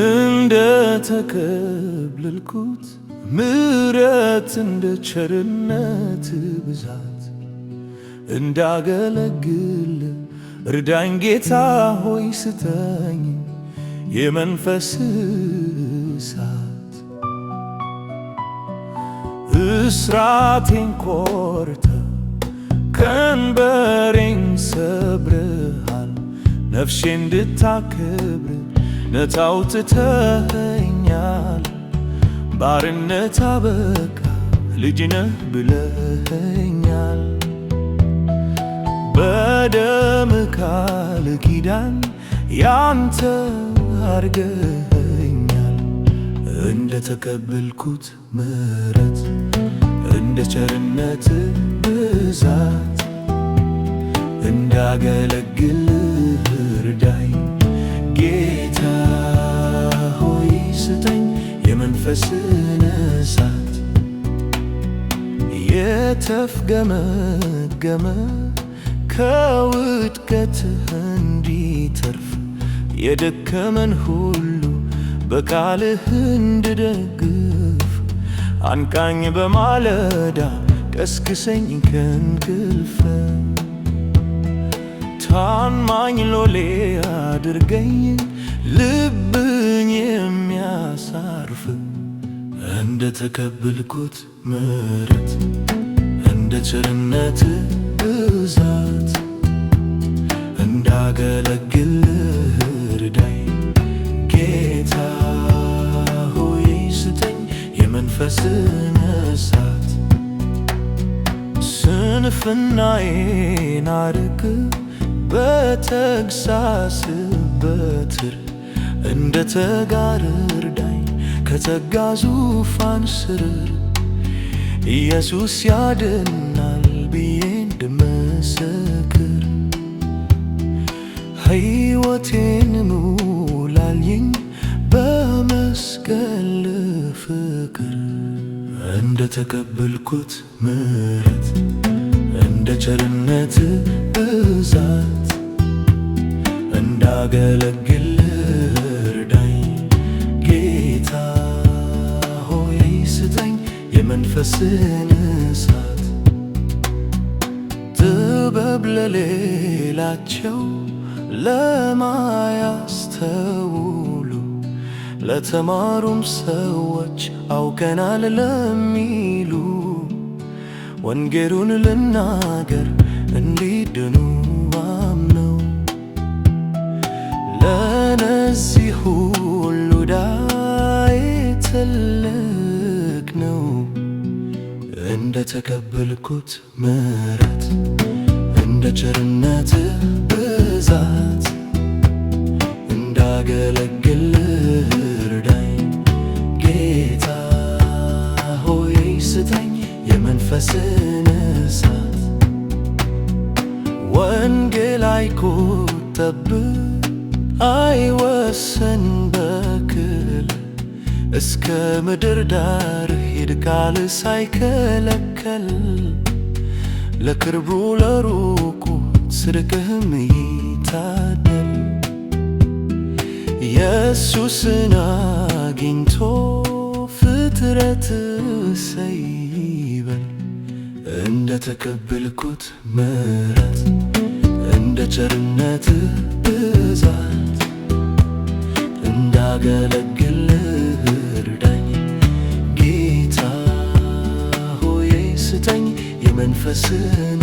እንደ ተከብልልኩት ምሕረት እንደ ቸርነት ብዛት እንዳገለግል እርዳኝ ጌታ ሆይ ስጠኝ የመንፈስ እሳት። እስራቴን ኮርተ ቀንበሬን ሰብረሃል ነፍሴ እንድታከብር ነፃ አውጥተኸኛል። ባርነት አበቃ ልጅ ነህ ብለኸኛል። በደም ቃል ኪዳን ያንተ አርገኸኛል። እንደ ተቀበልኩት ምሕረት እንደ ቸርነት ብዛት እንዳገለግልህ እርዳኝ ጌታ ሆይ ስጠኝ የመንፈስን እሳት። የተፍገመገመ ከውድቀትህ እንዲተርፍ የደከመን ሁሉ በቃልህ እንድደግፍ አንቃኝ በማለዳ ቀስቅሰኝ ከእንቅልፌ ታማኝ ሎሌ አድርገኝ ልብን የሚያሳርፍ እንደ ተቀበልኩት ምሕረት እንደ ቸርነት ብዛት እንዳገለግልህ እርዳኝ ጌታ ሆይ ስጠኝ የመንፈስን እሳት። ስንፍናዬን አርቅ በተግሣጽ በትር እንደ ተጋር እርዳኝ ከተጋ ዙፋን ስር ኢየሱስ ያድናል ብዬ እንድመሰክር ሕይወቴን ሙላልኝ በመስቀል ፍቅር። እንደ ተቀበልኩት ምሕረት እንደ ቸርነት ብዛት እንዳገለግልህ እርዳኝ ጌታ ሆይ ስጠኝ የመንፈስን እሳት። ጥበብ ለሌላቸው ለማያስተውሉ ለተማሩም ሰዎች አውቀናል ለሚሉ ወንጌሉን ልናገር እንዲድኑ አምነው ለነዚህ ሁሉ ዕዳዬ ትልቅ ነው። እንደ ተቀበልኩት ምሕረት እንደ ቸርነት ብዛት እንዳገለግልህ እርዳኝ ጌታ ሆይ ስጠኝ የመንፈስን እሳት። ወንጌል አይኮተብ አይወሰን በክልል እስከ ምድር ዳር ሂድ ቃል ሳይከለከል ለቅርቡ ለሩቁ ጽድቅህም ይታደል። ኢየሱስን አግኝቶ ፍጥረት እሰይ ይበል። እንደ ተቀበልኩት ምሕረት እንደ ቸርነት ብዛት እንዳገለግልህ እርዳኝ ጌታ ሆይ ስጠኝ የመንፈስን